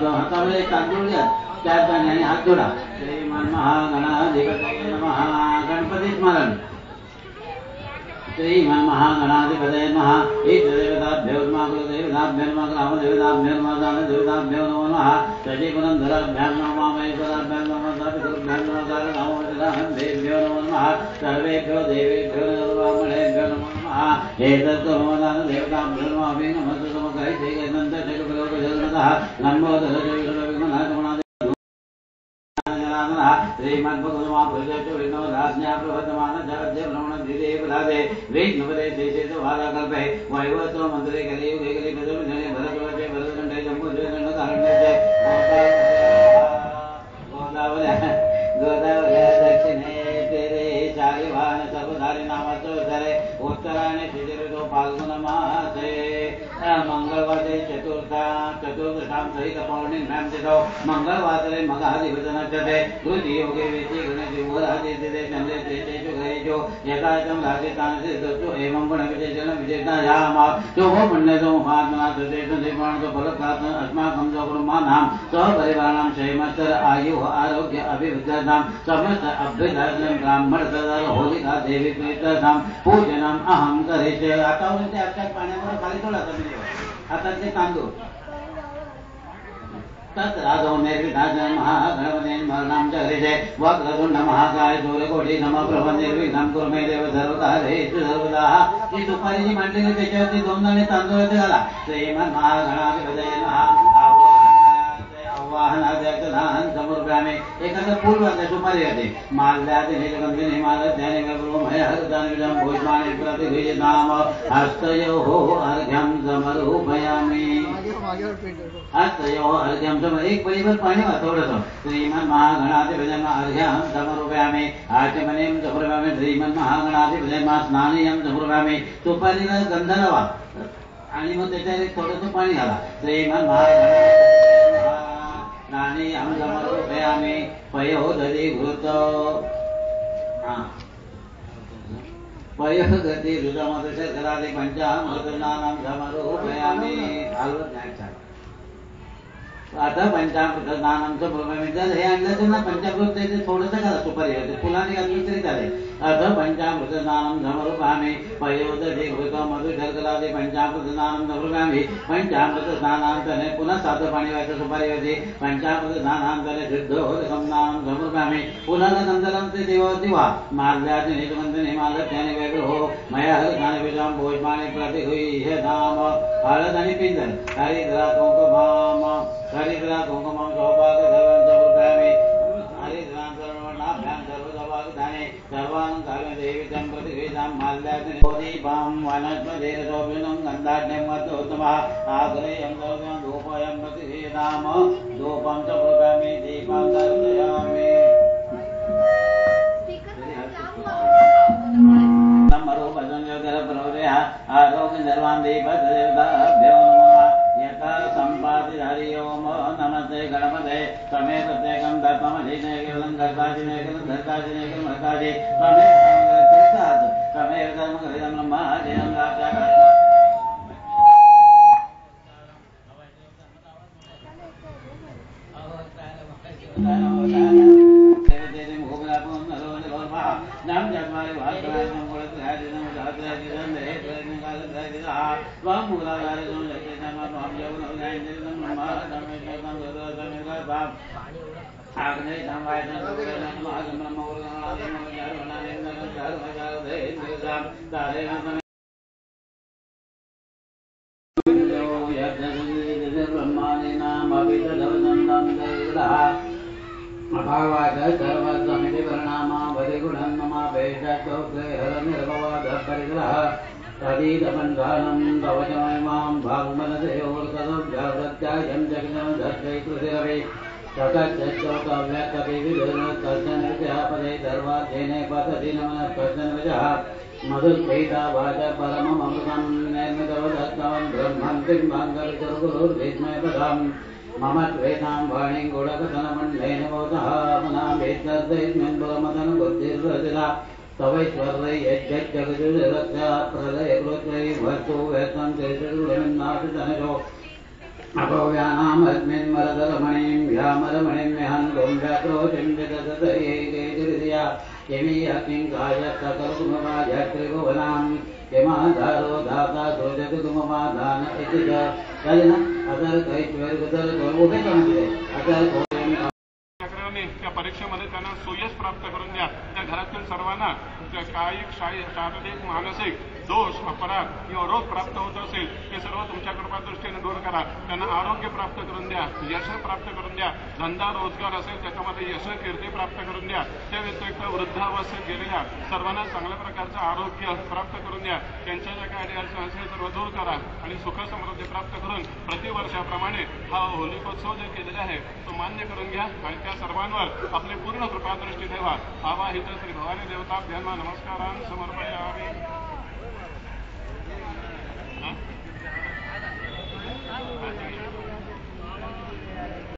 हातामध्ये तांदूळ घ्या, त्या पाण्याने हात जोडा. श्रीमन महागणाधिपतये नमः. गणपती स्मरण. श्रीमन महागणाधिपतये नमः. इष्टदेवताभ्यो नमः. कुलदेवताभ्यो नमः. ग्रामदेवताभ्यो नमः. दानदेवताभ्यो नमो नमः. शशिपुरन्दराभ्यां नमः. महेश्वराभ्यां नमः. सर्वगुरुभ्यां नमः. नमोदेभ्यो नमो नमः. सर्वेभ्यो देवेभ्यो ब्राह्मणेभ्यो नमो नमः. एतद्गमोदानदेवताभ्यो नमः. नमस्ते नमः. नमो श्रीमन भगवाज्ञा प्रवर्तमान जगज्जय भ्रमण धीरे बलादे विष्णुपदे देशे वाराकल्पे वैवस्व मंत्रे कलियुगे कलिपदे भरतवर्षे भरतखंडे जम्बूद्वीपे कारण्ये गोदावरी दक्षिणे तेरे चारिवाहन सर्वधारी नामोत्तरे उत्तरायणे शिशिरतो फाल्गुन मासे मंगलवारे चतुर्थां सहित पौर्णिम्यां तिथौ मंगलवासरे मघाधिपतनक्षत्रे तृतीयोगे वेचे गणेशे वरादिते चन्द्रे तेषु ग्रहेषु यथाचं राजस्थानस्य दत्तो एवं गुणविशेषण विशेषायाम शुभो पुण्यतो महात्मना तदेशं निर्माणतो फलप्राप्तं अस्माकं कुटुम्बानां सहपरिवाराणां क्षेमस्तर आयुः आरोग्य अभिवृद्ध्यर्थं समस्त अभ्युदयं ब्राह्मण सदा होलिका देवी प्रीत्यर्थं पूजनम् अहं करिष्ये. आता उलटे आजच्या पाण्यावर खाली थोडा आता ते तांदूळ तत्रादौ निर्विघ्नं महागणपतिं स्मरणं चक्रिषे वक्रतुण्ड महाकाय सूर्यकोटि नमः प्रभ निर्विघ्नं कुरु मे देव सर्वकार्येषु सर्वदा. ही दुपारी जी मांडलेली त्याच्यावरती 2 दाणे तांदूळ घाला. श्रीमन महागणाधिपतये नमः. आवाहनाद्यान समर्पयामि. एखादा फूल वाजता सुपारी येते माल्याते नीलकंठे हिमालयाने हरदान भोजमाने प्रतिगृह्यताम हस्तयोः अर्घ्यं समर्पयामि. हस्तयोः अर्घ्यं समर्पयामि. एक परिवार पाणी वा थोडंसं. श्रीमन महागणाधिपतये अर्घ्यं समर्पयामि. आचमनीं समर्पयामि. श्रीमन महागणाधिपतये स्नानीयं समर्पयामि. सुपारीला गंध लावा आणि मग त्याच्यात थोडंसं पाणी घाला. श्रीमन महागणाधिपतये स्नानीयं समर्पयामि. पयोदधि घृत पयोदधि घृतमधुशर्करादि पंचामृतानां समर्पयामि. आता पंचामृत स्नानं समर्पयामि. जर हे आणलं तर ना पंचामृत त्याचे थोडंसं घाला सुपारी होते फुलाने घातली तरी चालेल. अथ पंचामृत स्नानं समर्पयामि. पयोदधि घृत मधुशर्करादि पंचामृत स्नानं समर्पयामि. पंचामृत स्नानांतरे पुन्हा साधं पाणी व्हायचं सुपारी होते. पंचामृत स्नानांतरे शुद्धोदकं स्नानं समर्पयामि. पुन्हा नंतरं ते देवावरती व्हा. मार्गाचे नीलकंठे हिमालयाने वेगळो मया हरदानविषां भोजमाने प्रतिगृह्यताम. हळद आणि पिंजर हरिद्रा कुंकुमं सौभाग्य सर्वं समर्पयामि. हरिद्रा सर्ववर्णाभ्यां सर्वसौभाग्यदाने सर्वान् काले देवीतं प्रतिगृह्यतां. माल्याग्नि दीपं वनस्पतिरसोऽभिनं गन्धाढ्यं मत्तोत्तमः आग्नेयं सर्वं धूपयं प्रतिगृह्यताम्. धूपं समर्पयामि. दीपं दर्शयामि. आरोग्य सर्वान् दीपदेवताभ्यो नमः. यथा सम्पाति हरि ओम नमस्ते गणपते तमे प्रत्येकं दत्तमधिनेकं धर्ताजिनेकं धर्ताजिनेकं हर्ताजि तमे प्रसाद तमे कर्मकरितं ब्रह्माजिनं राजा नाम जन्मारे भाग्यवान मंगल राजन राजन स्वाम मूलाधार जो जगते नाम हम जगन उदाहरण ब्रह्मा धर्मेश्वर गुरुदेव बाप आग्ने समायन नमः ब्रह्म उर्गणादि नमः वनानेन्द्र धर्म दे इंद्रजाम तारे नमः ब्रह्मानि नाम अभिधवनन्दं देवः अभावाद सर्वसमिति परिणामा वरिगुणं नमः वेदस्तोत्रे हरनिर्भवाद परिग्रह तदीदपन्धानं तवचमयमां भागमनदयोर्कदभ्यावृत्यायं जगनं धर्तैकृतिरवि ततश्चोकव्यक्तविविधर्तर्जनविद्यापदे सर्वाध्ययने पतति नमः कर्जनविजः मधुस्फीता वाच परममृतं निर्मितवदत्तवन् ब्रह्मं किंबाङ्गवितुर्गुरुर्विस्मयपदम् मम त्वेतां वाणीं गुणकथनमण्डेन भवतः पुनाभेत्तर्दयस्मिन् पुरमदन बुद्धिर्वृदिता तवैश्वर्यै यज्जगजुरक्षा प्रलयकृत्यै भर्तु वेत्तं तेषुर्विन्नाशतनजो अभव्यानामस्मिन्मरदलमणिं व्यामरमणिं विहन्तुं व्याक्रोशिं विदधतयेतिर्धिया यमीयकिं कायत्सकलकुममाजत्रिभुवनां यमाधारो धाता सोजगुममाधान इति च कलन अतर्कैश्वर्यगतर्को उभे कमते अतर्को त्या परीक्षेमध्ये त्यांना सोयीस प्राप्त करून द्या. त्या घरातील सर्वांना कायिक शारीरिक मानसिक दोष अपराध किंवा रोग प्राप्त होत असेल ते सर्व तुमच्या कृपा दृष्टीने दूर करा. त्यांना आरोग्य प्राप्त करून द्या, यश प्राप्त करून द्या. धंदा रोजगार असेल त्याच्यामध्ये यश कीर्ती प्राप्त करून द्या. त्या व्यतिरिक्त वृद्धावस्थेत गेलेल्या सर्वांना चांगल्या प्रकारचं आरोग्य प्राप्त करून द्या. त्यांच्या ज्या काही अडचणी असेल सर्व दूर करा आणि सुख समृद्धी प्राप्त करून प्रतिवर्षाप्रमाणे हा होलिकोत्सव जे केलेला आहे तो मान्य करून घ्या आणि त्या सर्वांवर आपली पूर्ण कृपादृष्टी ठेवा. आवाहित श्री भवानी देवताभ्यां नमस्कारान् समर्पयामि.